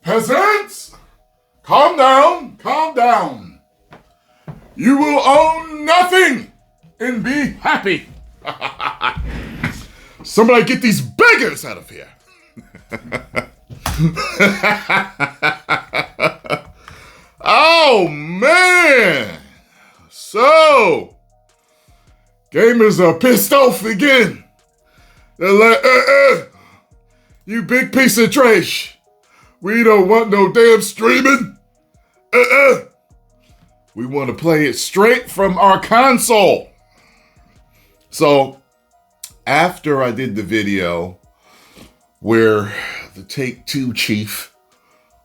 Peasants, calm down, calm down. You will own nothing and be happy. Somebody get these beggars out of here. Oh, man. So, gamers are pissed off again. They're like, you big piece of trash. We don't want no damn streaming. We want to play it straight from our console. So, after I did the video where the Take-Two chief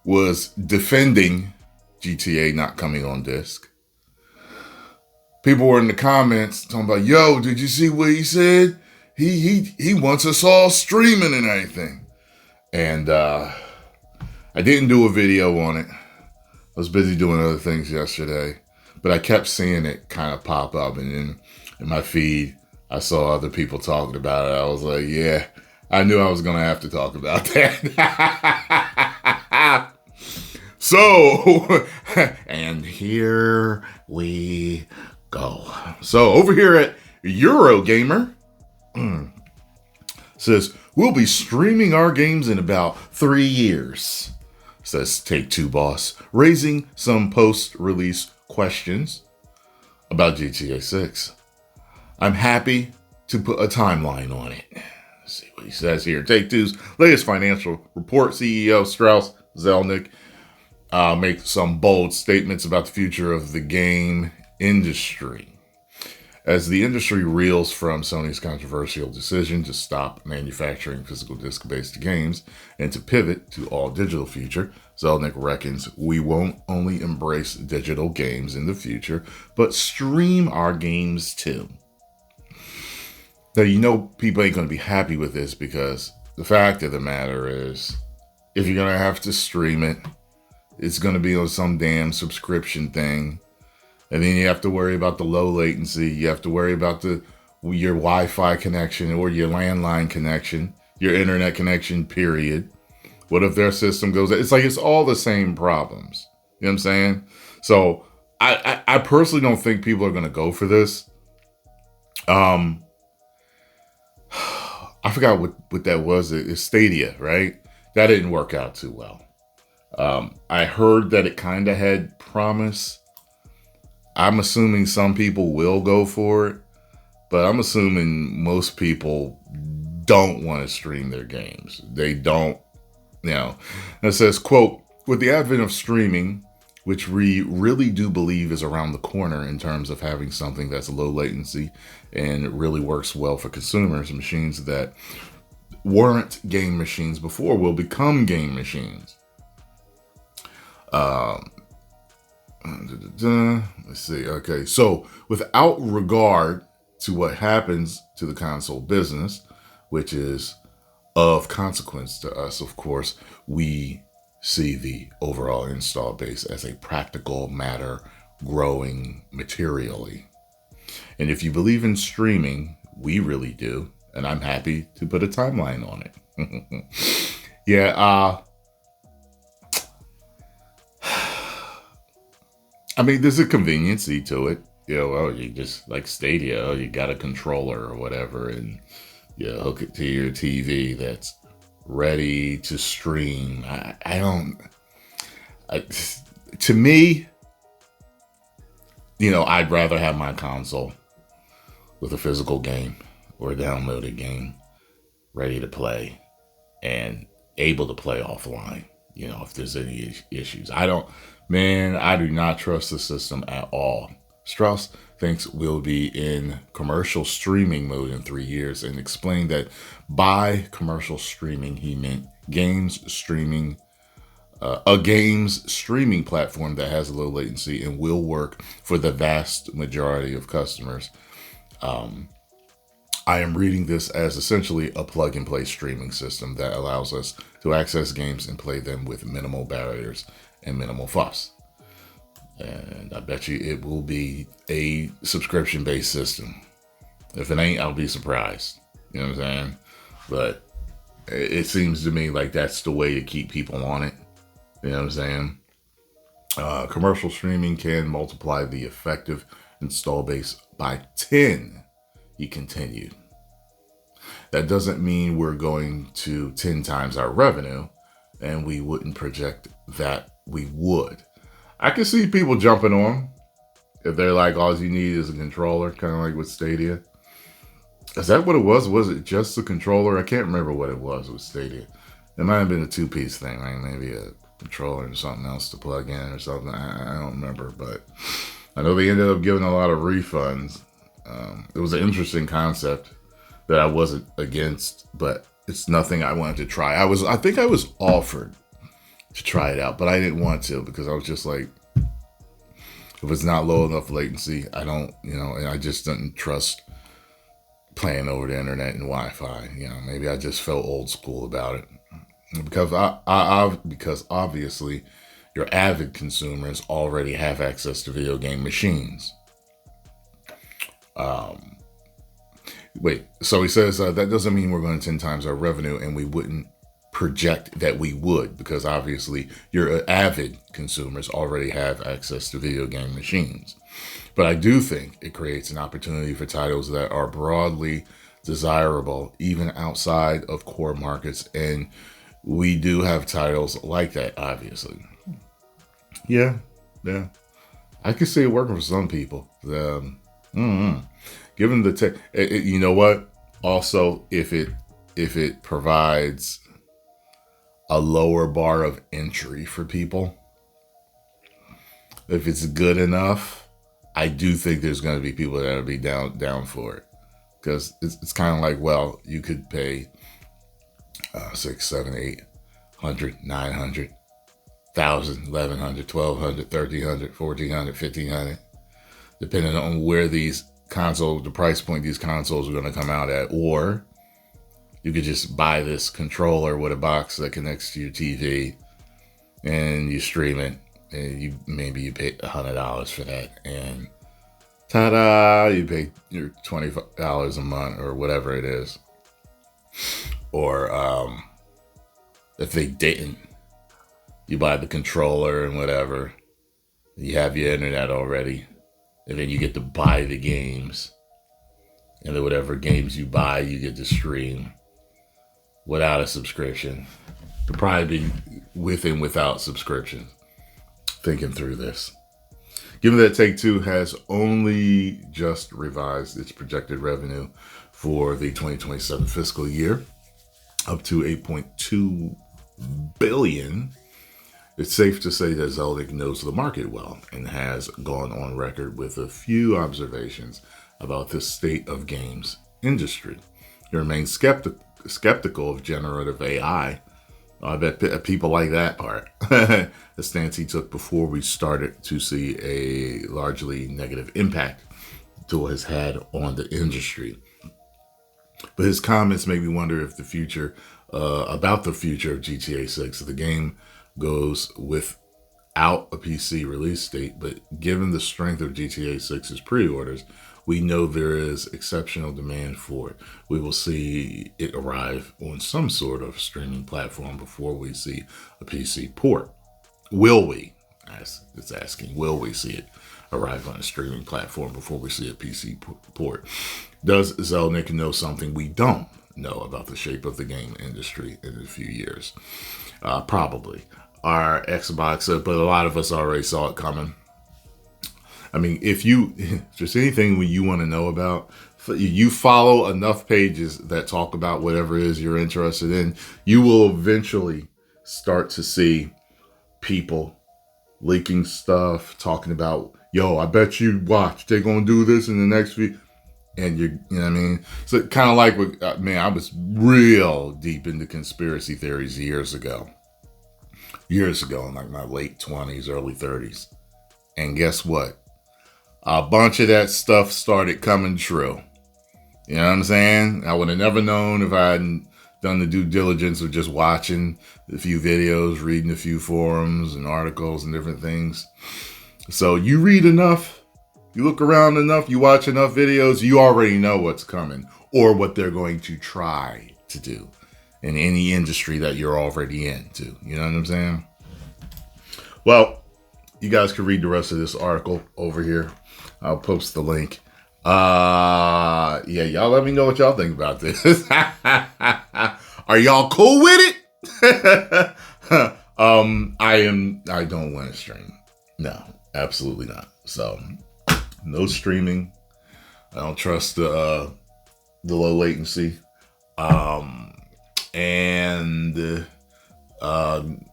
was defending GTA not coming on disc, people were in the comments talking about, yo, did you see what he said? He wants us all streaming and everything. And I didn't do a video on it. I was busy doing other things yesterday. But I kept seeing it kind of pop up. And then in my feed, I saw other people talking about it. I was like, yeah, I knew I was going to have to talk about that. So, and here we go. So over here at Eurogamer, says, we'll be streaming our games in about 3 years, says Take-Two boss, raising some post-release questions about GTA 6. I'm happy to put a timeline on it. Let's see what he says here. Take-Two's latest financial report, CEO Strauss, Zelnick, make some bold statements about the future of the game industry. As the industry reels from Sony's controversial decision to stop manufacturing physical disc-based games and to pivot to all digital future, Zelnick reckons we won't only embrace digital games in the future, but stream our games too. Now, you know people ain't going to be happy with this because the fact of the matter is, if you're going to have to stream it, it's going to be on some damn subscription thing. And then you have to worry about the low latency. You have to worry about your Wi-Fi connection or your landline connection, your internet connection, period. What if their system goes? It's like it's all the same problems. You know what I'm saying? So I personally don't think people are going to go for this. I forgot what that was. It's Stadia, right? That didn't work out too well. I heard that it kind of had promise. I'm assuming some people will go for it, but I'm assuming most people don't want to stream their games. They don't, And it says, quote, with the advent of streaming, which we really do believe is around the corner in terms of having something that's low latency and it really works well for consumers, machines that weren't game machines before will become game machines. Let's see. Okay, so without regard to what happens to the console business, which is of consequence to us, of course, we see the overall install base as a practical matter growing materially. And if you believe in streaming, we really do, and I'm happy to put a timeline on it. Yeah, I mean, there's a conveniency to it. You just like Stadia, you got a controller or whatever, and you hook it to your TV that's ready to stream. To me, I'd rather have my console with a physical game or a downloaded game ready to play and able to play offline, if there's any issues. I do not trust the system at all. Strauss thinks we'll be in commercial streaming mode in 3 years and explained that by commercial streaming, he meant games streaming, a games streaming platform that has low latency and will work for the vast majority of customers. I am reading this as essentially a plug-and-play streaming system that allows us to access games and play them with minimal barriers and minimal fuss. And I bet you it will be a subscription-based system. If it ain't, I'll be surprised. You know what I'm saying? But it seems to me like that's the way to keep people on it. You know what I'm saying? Commercial streaming can multiply the effective install base by 10, he continued. That doesn't mean we're going to 10 times our revenue, and we wouldn't project that we would. I can see people jumping on if they're like, all you need is a controller, kind of like with Stadia. Is that what it was? Was it just the controller? I can't remember what it was with Stadia. It might have been a two-piece thing, like maybe a controller and something else to plug in or something. I don't remember, but I know they ended up giving a lot of refunds. It was an interesting concept that I wasn't against, but it's nothing I wanted to try. I think I was offered to try it out, but I didn't want to because I was just like, if it's not low enough latency, I don't, and I just didn't trust playing over the internet and Wi-Fi. Maybe I just felt old school about it because because obviously your avid consumers already have access to video game machines. So he says that doesn't mean we're going to 10 times our revenue, and we wouldn't project that we would, because obviously your avid consumers already have access to video game machines. But I do think it creates an opportunity for titles that are broadly desirable, even outside of core markets. And we do have titles like that, obviously. Yeah. I can see it working for some people. Given the tech, you know what? Also, if it provides a lower bar of entry for people, if it's good enough, I do think there's going to be people that will be down for it, because it's kind of like, well, you could pay 6, 7, 800, 900, 1,000, 1,100, 1,200, 1,300, 1,400, 1,500, depending on where these consoles, the price point these consoles are going to come out at. Or you could just buy this controller with a box that connects to your TV and you stream it, and you pay $100 for that, and ta-da, you pay your $20 a month or whatever it is. Or if they didn't, you buy the controller and whatever, you have your internet already, and then you get to buy the games, and then whatever games you buy, you get to stream without a subscription. It'll probably be with and without subscription. Thinking through this. Given that Take-Two has only just revised its projected revenue for the 2027 fiscal year up to $8.2 billion, it's safe to say that Zelnick knows the market well and has gone on record with a few observations about the state of games industry. He remains skeptical of generative AI. I bet people like that part. The stance he took before we started to see a largely negative impact tool has had on the industry. But his comments make me wonder if the future, about the future of GTA 6. The game goes without a PC release date, but given the strength of GTA 6's pre-orders, we know there is exceptional demand for it. We will see it arrive on some sort of streaming platform before we see a PC port. Will we? It's asking, will we see it arrive on a streaming platform before we see a PC port? Does Zelnick know something we don't know about the shape of the game industry in a few years? Probably. Our Xbox, but a lot of us already saw it coming. I mean, if there's anything you want to know about, you follow enough pages that talk about whatever it is you're interested in, you will eventually start to see people leaking stuff, talking about, yo, I bet you watch, they're going to do this in the next week. And you know what I mean? So kind of like, I was real deep into conspiracy theories years ago, in like my late 20s, early 30s. And guess what? A bunch of that stuff started coming true. You know what I'm saying? I would have never known if I hadn't done the due diligence of just watching a few videos, reading a few forums and articles and different things. So you read enough, you look around enough, you watch enough videos, you already know what's coming or what they're going to try to do in any industry that you're already into. You know what I'm saying? Well, you guys can read the rest of this article over here. I'll post the link. Yeah, y'all let me know what y'all think about this. Are y'all cool with it? I don't want to stream. No, absolutely not. So no streaming. I don't trust the low latency. And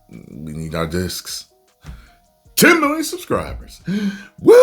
we need our discs. 10 million subscribers. Woo!